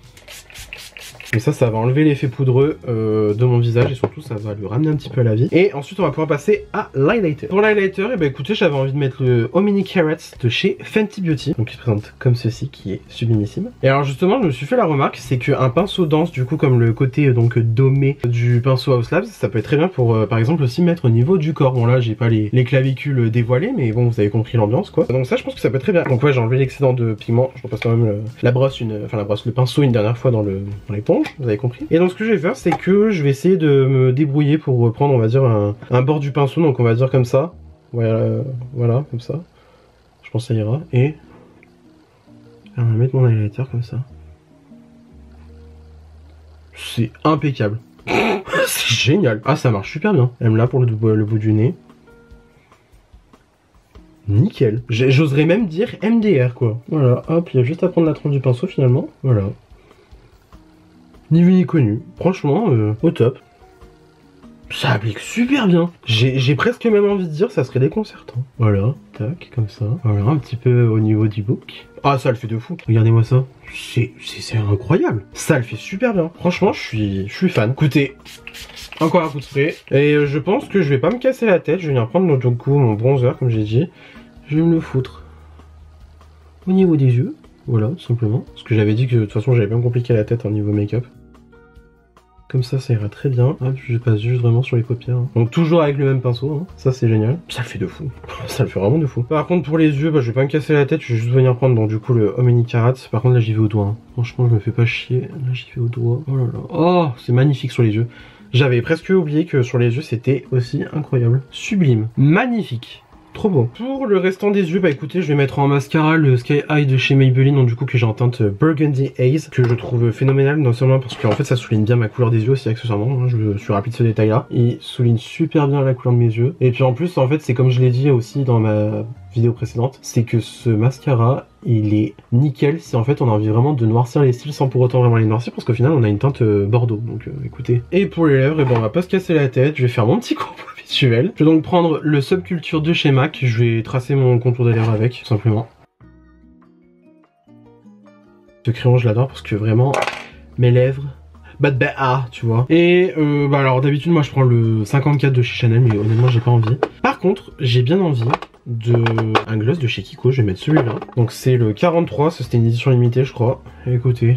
Et ça va enlever l'effet poudreux de mon visage et surtout ça va lui ramener un petit peu à la vie. Et ensuite on va pouvoir passer à l'highlighter. Pour l'highlighter, et ben écoutez, j'avais envie de mettre le Omni Carats de chez Fenty Beauty. Donc il se présente comme ceci, qui est sublimissime. Et alors justement, je me suis fait la remarque, c'est qu'un pinceau dense, du coup comme le côté donc domé du pinceau House Labs, ça peut être très bien pour par exemple aussi mettre au niveau du corps. Bon là j'ai pas les clavicules dévoilées, mais bon vous avez compris l'ambiance quoi. Donc ça je pense que ça peut être très bien. Donc ouais, j'ai enlevé l'excédent de pigment, je repasse quand même le pinceau une dernière fois dans l'éponge. Vous avez compris. Et donc ce que je vais faire, c'est que je vais essayer de me débrouiller pour reprendre, on va dire, un bord du pinceau. Donc on va dire comme ça. Voilà, comme ça. Je pense que ça ira. Et on va mettre mon highlighter comme ça. C'est impeccable. C'est génial. Ah, ça marche super bien. Même là pour le bout du nez. Nickel. J'oserais même dire MDR quoi. Voilà, hop, il y a juste à prendre la trempe du pinceau finalement. Voilà. Ni vu ni connu. Franchement, au top. Ça applique super bien. J'ai presque même envie de dire ça serait déconcertant. Voilà, tac, comme ça. Voilà, un petit peu au niveau du book. Ah, ça le fait de fou. Regardez-moi ça. C'est incroyable. Ça le fait super bien. Franchement, je suis fan. Écoutez, encore un coup de spray. Et je pense que je vais pas me casser la tête. Je vais venir prendre mon bronzer, comme j'ai dit. Je vais me le foutre au niveau des yeux. Voilà, tout simplement. Parce que j'avais dit que de toute façon, j'avais bien compliqué la tête au niveau make-up. Comme ça ira très bien. Hop, je passe juste vraiment sur les paupières. Hein. Donc toujours avec le même pinceau, hein. Ça c'est génial. Ça le fait de fou. Ça le fait vraiment de fou. Par contre pour les yeux, bah, je vais pas me casser la tête, je vais juste venir prendre donc du coup le Omni Carats. Par contre là j'y vais au doigt. Hein. Franchement je me fais pas chier. Là j'y vais au doigt. Oh là là. Oh, c'est magnifique sur les yeux. J'avais presque oublié que sur les yeux c'était aussi incroyable. Sublime. Magnifique. Trop beau. Pour le restant des yeux, bah écoutez, je vais mettre en mascara le Sky High de chez Maybelline, donc du coup que j'ai en teinte Burgundy Haze, que je trouve phénoménal, non seulement parce qu'en fait ça souligne bien ma couleur des yeux aussi accessoirement, hein, je suis rapide de ce détail là, il souligne super bien la couleur de mes yeux, et puis en plus en fait c'est comme je l'ai dit aussi dans ma vidéo précédente, c'est que ce mascara il est nickel si en fait on a envie vraiment de noircir les cils sans pour autant vraiment les noircir, parce qu'au final on a une teinte bordeaux, donc écoutez. Et pour les lèvres, et ben on va pas se casser la tête, je vais faire mon petit combo visuel. Je vais donc prendre le Subculture de chez MAC, je vais tracer mon contour des lèvres avec, tout simplement. Ce crayon je l'adore parce que vraiment mes lèvres tu vois. Et bah alors d'habitude moi je prends le 54 de chez Chanel, mais honnêtement j'ai pas envie. Par contre j'ai bien envie de un gloss de chez Kiko, je vais mettre celui-là. Donc c'est le 43, c'était une édition limitée je crois. Et écoutez.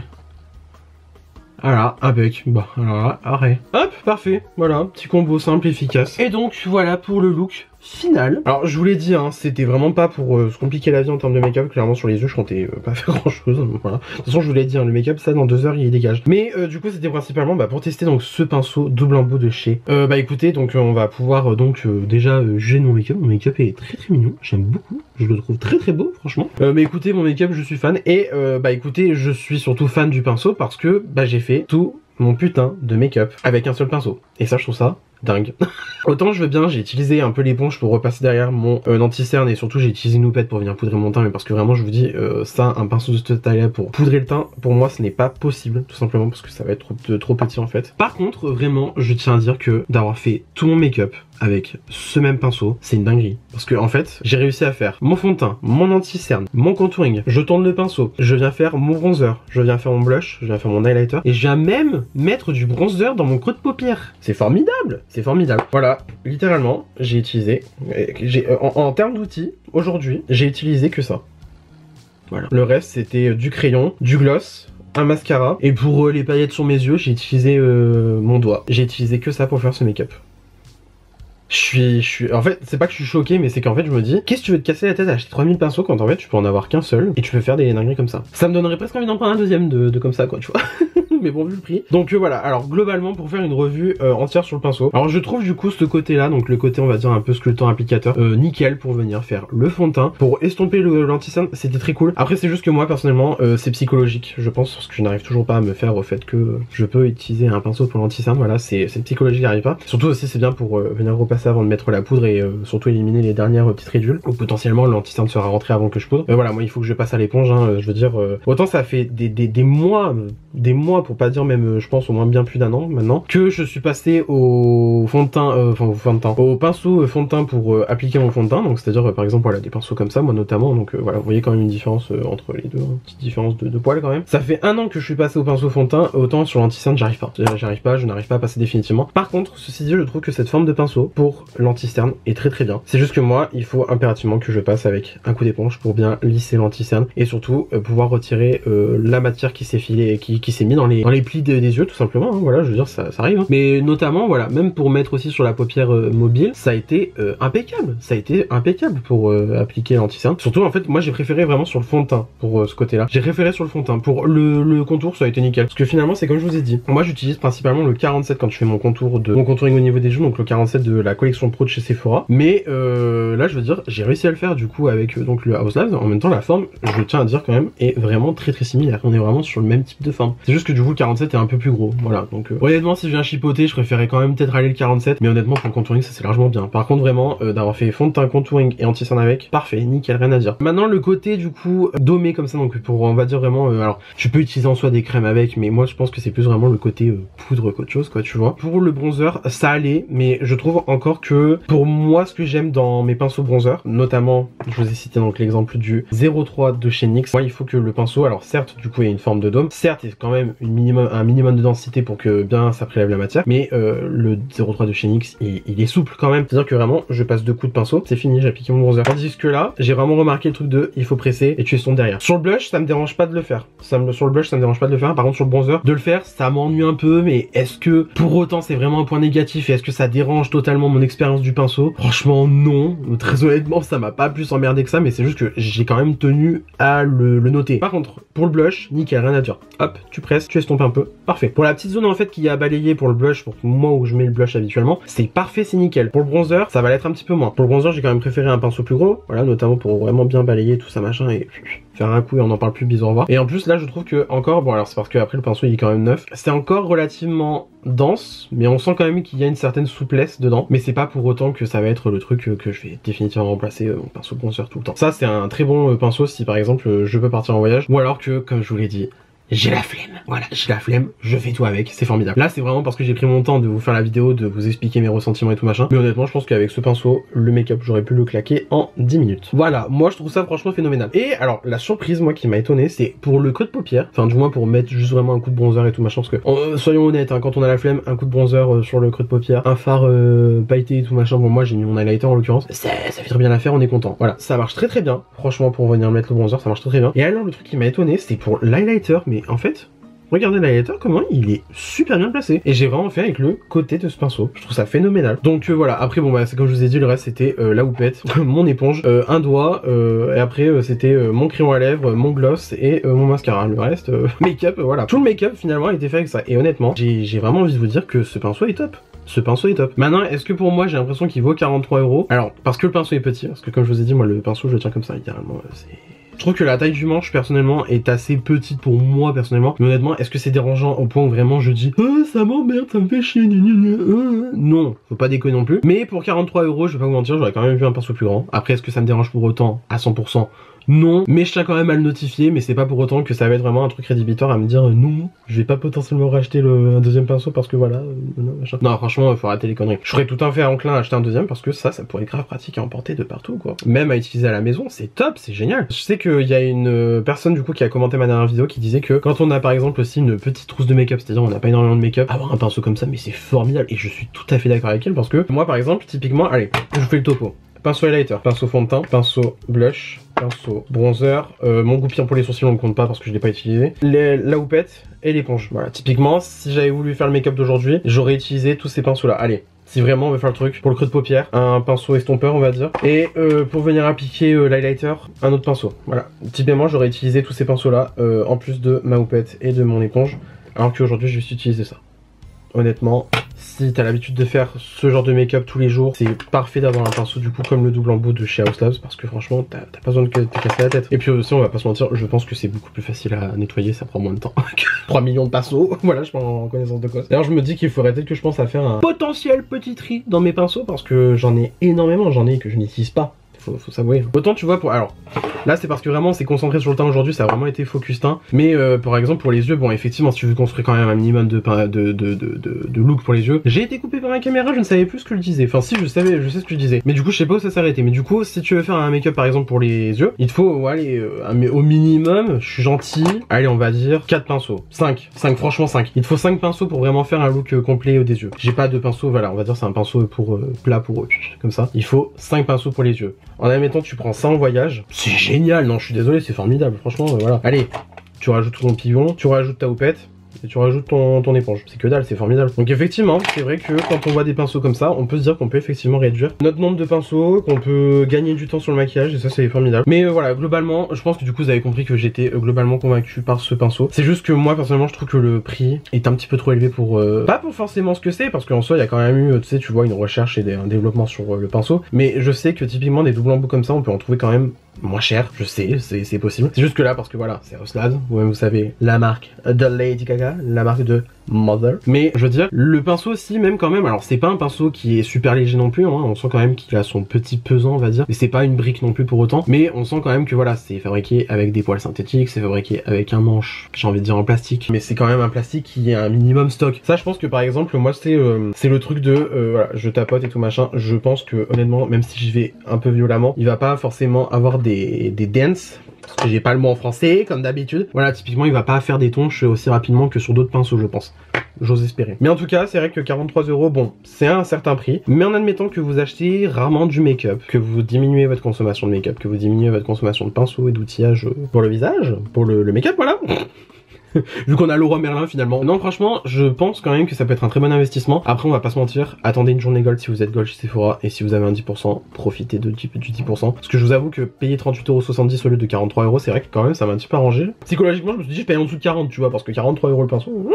Voilà, avec, bah, alors là, arrêt. Hop, parfait, voilà, petit combo simple, efficace. Et donc, voilà pour le look final. Alors, je vous l'ai dit, hein, c'était vraiment pas pour se compliquer la vie en termes de make-up. Clairement, sur les yeux, je comptais pas faire grand-chose, voilà. De toute façon, je vous l'ai dit, hein, le make-up, ça, dans 2 heures, il dégage. Mais du coup, c'était principalement pour tester donc ce pinceau double embout de chez. Bah écoutez, donc on va pouvoir déjà juger de mon make-up. Mon make-up est très très mignon, j'aime beaucoup. Je le trouve très très beau, franchement. Mais écoutez, mon make-up, je suis fan. Et bah écoutez, je suis surtout fan du pinceau parce que bah j'ai fait tout mon putain de make-up avec un seul pinceau. Et ça, je trouve ça dingue. Autant je veux bien, j'ai utilisé un peu l'éponge pour repasser derrière mon anti-cerne, et surtout j'ai utilisé une houppette pour venir poudrer mon teint, mais parce que vraiment je vous dis, ça, un pinceau de cette taille-là pour poudrer le teint, pour moi ce n'est pas possible, tout simplement parce que ça va être trop petit en fait. Par contre, vraiment, je tiens à dire que d'avoir fait tout mon make-up avec ce même pinceau, c'est une dinguerie. Parce que en fait, j'ai réussi à faire mon fond de teint, mon anti-cerne, mon contouring, je tourne le pinceau, je viens faire mon bronzer, je viens faire mon blush, je viens faire mon highlighter, et je viens même mettre du bronzer dans mon creux de paupière. C'est formidable, c'est formidable. Voilà, littéralement, j'ai utilisé, en termes d'outils, aujourd'hui, j'ai utilisé que ça. Voilà. Le reste, c'était du crayon, du gloss, un mascara, et pour les paillettes sur mes yeux, j'ai utilisé mon doigt. J'ai utilisé que ça pour faire ce make-up. En fait, c'est pas que je suis choqué, mais c'est qu'en fait, je me dis, qu'est-ce que tu veux te casser la tête à acheter 3000 pinceaux quand en fait, tu peux en avoir qu'un seul et tu peux faire des dingueries comme ça. Ça me donnerait presque envie d'en prendre un deuxième de comme ça, quoi, tu vois. Mais bon, vu le prix. Donc voilà, alors globalement, pour faire une revue entière sur le pinceau, alors je trouve du coup ce côté-là, donc le côté, on va dire, un peu sculptant applicateur, nickel pour venir faire le fond de teint. Pour estomper l'anti-cerne, c'était très cool. Après, c'est juste que moi, personnellement, c'est psychologique, je pense, parce que je n'arrive toujours pas à me faire au fait que je peux utiliser un pinceau pour l'anti-cerne. Voilà, c'est psychologique, j'y arrive pas. Surtout aussi, c'est bien pour venir repasser avant de mettre la poudre et surtout éliminer les dernières petites ridules, ou potentiellement l'anti-cerne sera rentré avant que je poudre. Mais voilà, moi, il faut que je passe à l'éponge, hein, je veux dire, autant ça fait des mois, pour pas dire même, je pense, au moins bien plus d'un an maintenant, que je suis passé au fond de teint, au pinceau fond de teint pour appliquer mon fond de teint. Donc c'est-à-dire par exemple voilà des pinceaux comme ça, moi notamment. Donc voilà, vous voyez quand même une différence entre les deux, une petite différence de poil quand même. Ça fait un an que je suis passé au pinceau fond de teint, autant sur l'anti-cerne j'arrive pas. Je n'arrive pas à passer définitivement. Par contre, ceci dit, je trouve que cette forme de pinceau pour l'anti-cerne est très très bien. C'est juste que moi, il faut impérativement que je passe avec un coup d'éponge pour bien lisser l'anti-cerne et surtout pouvoir retirer la matière qui s'est filée, qui s'est mis dans les plis des yeux tout simplement, hein, voilà, je veux dire ça arrive, hein. Mais notamment voilà, même pour mettre aussi sur la paupière mobile, ça a été impeccable pour appliquer l'anti-cerne. Surtout en fait, moi j'ai préféré vraiment sur le fond de teint pour ce côté là, j'ai préféré sur le fond de teint. Pour le contour ça a été nickel, parce que finalement c'est comme je vous ai dit, moi j'utilise principalement le 47 quand je fais mon contouring au niveau des joues, donc le 47 de la collection pro de chez Sephora, mais là je veux dire, j'ai réussi à le faire du coup avec donc le House Labs. En même temps la forme, je tiens à dire quand même, est vraiment très similaire, on est vraiment sur le même type de forme. C'est juste que du coup le 47 est un peu plus gros, voilà. Donc honnêtement, si je viens chipoter, je préférais quand même peut-être aller le 47, mais honnêtement pour le contouring ça c'est largement bien. Par contre vraiment d'avoir fait fond de teint, contouring et anti-cerne avec, parfait, nickel, rien à dire. Maintenant le côté du coup dommé comme ça, donc pour on va dire vraiment alors tu peux utiliser en soi des crèmes avec, mais moi je pense que c'est plus vraiment le côté poudre qu'autre chose, quoi, tu vois. Pour le bronzer ça allait, mais je trouve encore que pour moi ce que j'aime dans mes pinceaux bronzer, notamment je vous ai cité donc l'exemple du 03 de chez NYX, moi il faut que le pinceau, alors certes du coup il y a une forme de dôme, certes il y a quand même un minimum de densité pour que bien ça prélève la matière, mais le 03 de chez NYX il est souple quand même, c'est à dire que vraiment je passe 2 coups de pinceau, c'est fini, j'ai appliqué mon bronzer. Tandis que là j'ai vraiment remarqué le truc de il faut presser et tu estomper derrière. Sur le blush ça me dérange pas de le faire, sur le blush ça me dérange pas de le faire, par contre sur le bronzer de le faire ça m'ennuie un peu, mais est-ce que pour autant c'est vraiment un point négatif et est-ce que ça dérange totalement mon expérience du pinceau? Franchement non, très honnêtement ça m'a pas plus emmerdé que ça, mais c'est juste que j'ai quand même tenu à le noter. Par contre pour le blush, nickel, rien à dire, hop tu presses, tu estompes un peu, parfait. Pour la petite zone en fait qui a balayé pour le blush, pour moi où je mets le blush habituellement, c'est parfait, c'est nickel. Pour le bronzer ça va l'être un petit peu moins. Pour le bronzer j'ai quand même préféré un pinceau plus gros, voilà, notamment pour vraiment bien balayer tout ça machin et faire un coup et on en parle plus, bisous, au revoir. Et en plus là je trouve que encore, bon alors c'est parce que après le pinceau il est quand même neuf, c'est encore relativement dense, mais on sent quand même qu'il y a une certaine souplesse dedans, mais c'est pas pour autant que ça va être le truc que je vais définitivement remplacer mon pinceau bronzer tout le temps. Ça c'est un très bon pinceau si par exemple je veux partir en voyage, ou alors que comme je vous l'ai dit, j'ai la flemme, voilà, j'ai la flemme, je fais tout avec, c'est formidable. Là c'est vraiment parce que j'ai pris mon temps de vous faire la vidéo, de vous expliquer mes ressentiments et tout machin, mais honnêtement je pense qu'avec ce pinceau, le make-up j'aurais pu le claquer en 10 minutes. Voilà, moi je trouve ça franchement phénoménal. Et alors la surprise moi qui m'a étonné, c'est pour le creux de paupière, enfin du moins pour mettre juste vraiment un coup de bronzer et tout machin, parce que soyons honnêtes, hein, quand on a la flemme, un coup de bronzer sur le creux de paupière, un fard pailleté et tout machin, bon moi j'ai mis mon highlighter en l'occurrence, ça fait bien l'affaire, on est content. Voilà, ça marche très bien, franchement pour venir mettre le bronzer ça marche très bien. Et alors le truc qui m'a étonné, c'est pour l'highlighter, mais en fait regardez l'highlighter, comment il est super bien placé. Et j'ai vraiment fait avec le côté de ce pinceau. Je trouve ça phénoménal. Donc voilà, après bon bah c'est comme je vous ai dit, le reste c'était la houppette, mon éponge, un doigt, et après c'était mon crayon à lèvres, mon gloss et mon mascara. Le reste, make-up, voilà. Tout le make-up finalement a été fait avec ça. Et honnêtement, j'ai vraiment envie de vous dire que ce pinceau est top. Ce pinceau est top. Maintenant, est-ce que pour moi j'ai l'impression qu'il vaut 43 €? Alors, parce que le pinceau est petit, parce que comme je vous ai dit, moi le pinceau je le tiens comme ça, littéralement, c'est... Je trouve que la taille du manche personnellement est assez petite pour moi personnellement, mais honnêtement est-ce que c'est dérangeant au point où vraiment je dis ça m'emmerde, ça me fait chier, non, faut pas déconner non plus. Mais pour 43 €, je vais pas vous mentir, j'aurais quand même vu un pinceau plus grand. Après est-ce que ça me dérange pour autant à 100%? Non, mais je tiens quand même à le notifier, mais c'est pas pour autant que ça va être vraiment un truc rédhibitoire à me dire non, je vais pas potentiellement racheter un deuxième pinceau parce que voilà, machin. Non, franchement, faut arrêter les conneries. Je serais tout à fait enclin à acheter un deuxième parce que ça pourrait être grave pratique à emporter de partout, quoi. Même à utiliser à la maison, c'est top, c'est génial. Je sais qu'il y a une personne du coup qui a commenté ma dernière vidéo qui disait que quand on a par exemple aussi une petite trousse de make-up, c'est-à-dire on n'a pas énormément de make-up, avoir un pinceau comme ça, mais c'est formidable. Et je suis tout à fait d'accord avec elle parce que moi par exemple, typiquement, allez, je vous fais le topo. Pinceau highlighter, pinceau fond de teint, pinceau blush, pinceau bronzer, mon goupillon pour les sourcils on ne compte pas parce que je l'ai pas utilisé, la houppette et l'éponge. Voilà, typiquement si j'avais voulu faire le make-up d'aujourd'hui, j'aurais utilisé tous ces pinceaux là. Allez, si vraiment on veut faire le truc. Pour le creux de paupière, un pinceau estompeur on va dire. Et pour venir appliquer l'highlighter, un autre pinceau. Voilà, typiquement j'aurais utilisé tous ces pinceaux là en plus de ma houppette et de mon éponge. Alors qu'aujourd'hui je vais juste utiliser ça. Honnêtement, si t'as l'habitude de faire ce genre de make-up tous les jours, c'est parfait d'avoir un pinceau du coup comme le double embout de chez Haus Labs parce que franchement t'as pas besoin de te casser la tête. Et puis aussi on va pas se mentir, je pense que c'est beaucoup plus facile à nettoyer, ça prend moins de temps que 3 millions de pinceaux. Voilà, je prends en connaissance de cause. D'ailleurs je me dis qu'il faudrait peut-être que je pense à faire un potentiel petit tri dans mes pinceaux parce que j'en ai énormément, j'en ai que je n'utilise pas. Faut s'avouer. Autant tu vois pour... Alors là c'est parce que vraiment c'est concentré sur le teint aujourd'hui, ça a vraiment été focus teint. Mais par exemple pour les yeux, bon effectivement si tu veux construire quand même un minimum de look pour les yeux. J'ai été coupé par la caméra, je ne savais plus ce que je disais. Enfin si je sais ce que je disais. Mais du coup je sais pas où ça s'arrêtait. Mais du coup si tu veux faire un make-up par exemple pour les yeux, il te faut aller au minimum, je suis gentil, allez on va dire 4 pinceaux. 5 franchement 5. Il te faut 5 pinceaux pour vraiment faire un look complet des yeux. J'ai pas de pinceau, voilà on va dire c'est un pinceau pour plat pour comme ça. Il faut 5 pinceaux pour les yeux. En admettant tu prends ça en voyage, c'est génial, non je suis désolé, c'est formidable, franchement voilà. Allez, tu rajoutes ton pivot, tu rajoutes ta houppette, et tu rajoutes ton éponge. C'est que dalle, c'est formidable. Donc effectivement, c'est vrai que quand on voit des pinceaux comme ça, on peut se dire qu'on peut effectivement réduire notre nombre de pinceaux, qu'on peut gagner du temps sur le maquillage, et ça c'est formidable. Mais voilà, globalement, je pense que du coup vous avez compris que j'étais globalement convaincu par ce pinceau. C'est juste que moi personnellement je trouve que le prix est un petit peu trop élevé pour... pas pour forcément ce que c'est, parce qu'en soi il y a quand même eu, tu sais, tu vois, une recherche et un développement sur le pinceau. Mais je sais que typiquement des doubles embouts comme ça, on peut en trouver quand même moins cher, je sais, c'est possible. C'est juste que là, parce que voilà, c'est Haus Labs, vous savez, la marque de Lady Gaga, la marque de Mother. Mais je veux dire, le pinceau aussi, même quand même, alors c'est pas un pinceau qui est super léger non plus, hein, on sent quand même qu'il a son petit pesant, on va dire, mais c'est pas une brique non plus pour autant, mais on sent quand même que voilà, c'est fabriqué avec des poils synthétiques, c'est fabriqué avec un manche, j'ai envie de dire en plastique, mais c'est quand même un plastique qui est un minimum stock. Ça, je pense que par exemple, moi, c'est le truc de, voilà, je tapote et tout machin, je pense que honnêtement, même si j'y vais un peu violemment, il va pas forcément avoir des dents, parce que j'ai pas le mot en français, comme d'habitude. Voilà, typiquement, il va pas faire des tonches aussi rapidement que sur d'autres pinceaux, je pense. J'ose espérer. Mais en tout cas, c'est vrai que 43 €, bon, c'est un certain prix. Mais en admettant que vous achetez rarement du make-up, que vous diminuez votre consommation de make-up, que vous diminuez votre consommation de pinceaux et d'outillage pour le visage, pour le make-up, voilà. Vu qu'on a Leroy Merlin finalement. Non franchement je pense quand même que ça peut être un très bon investissement. Après on va pas se mentir, attendez une journée gold si vous êtes gold chez Sephora. Et si vous avez un 10%, profitez du 10%. Parce que je vous avoue que payer 38,70 € au lieu de 43 €, c'est vrai que quand même ça m'a un petit peu arrangé. Psychologiquement je me suis dit je paye en dessous de 40 tu vois. Parce que 43 € le pinceau,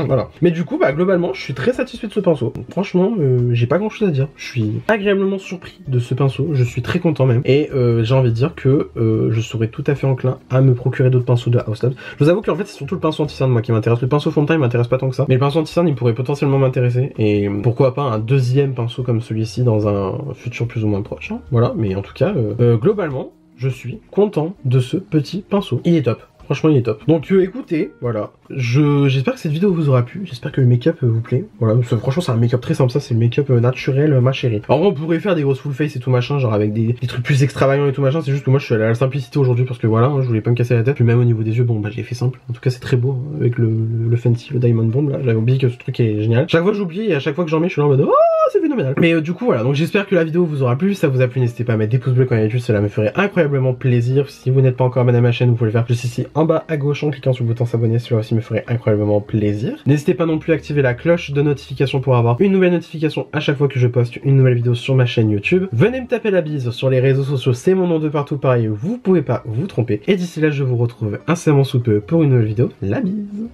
voilà. Mais du coup bah globalement je suis très satisfait de ce pinceau. Franchement j'ai pas grand chose à dire. Je suis agréablement surpris de ce pinceau. Je suis très content même. Et j'ai envie de dire que je serais tout à fait enclin à me procurer d'autres pinceaux de Haus Labs. Je vous avoue qu'en fait c'est surtout le pinceau anti-cerne moi qui m'intéresse. Le pinceau fond de teint il m'intéresse pas tant que ça. Mais le pinceau anti-cerne il pourrait potentiellement m'intéresser. Et pourquoi pas un deuxième pinceau comme celui-ci dans un futur plus ou moins proche. Hein. Voilà, mais en tout cas, globalement, je suis content de ce petit pinceau. Il est top. Franchement, il est top. Donc écoutez, voilà. J'espère que cette vidéo vous aura plu. J'espère que le make-up vous plaît. Voilà, franchement, c'est un make-up très simple. Ça, c'est le make-up naturel, ma chérie. Alors, on pourrait faire des grosses full face et tout machin, genre avec des trucs plus extravagants et tout machin. C'est juste que moi, je suis allé à la simplicité aujourd'hui parce que voilà, hein, je voulais pas me casser la tête. Puis même au niveau des yeux, bon, bah, j'ai fait simple. En tout cas, c'est très beau hein, avec le Fenty, le Diamond Bomb là. J'avais oublié que ce truc est génial. Chaque fois, j'oublie et à chaque fois que j'en mets, je suis là en mode oh, c'est phénoménal. Mais du coup, voilà. Donc, j'espère que la vidéo vous aura plu. Si ça vous a plu, n'hésitez pas à mettre des pouces bleus quand il y a juste. Cela me ferait incroyablement plaisir. Si vous n'êtes pas encore abonné à ma chaîne, vous pouvez le faire juste ici en bas à gauche en cliquant sur le bouton s'abonner. Cela aussi me ferait incroyablement plaisir. N'hésitez pas non plus à activer la cloche de notification pour avoir une nouvelle notification à chaque fois que je poste une nouvelle vidéo sur ma chaîne YouTube. Venez me taper la bise sur les réseaux sociaux, c'est mon nom de partout pareil, vous pouvez pas vous tromper. Et d'ici là, je vous retrouve incessamment sous peu pour une nouvelle vidéo. La bise.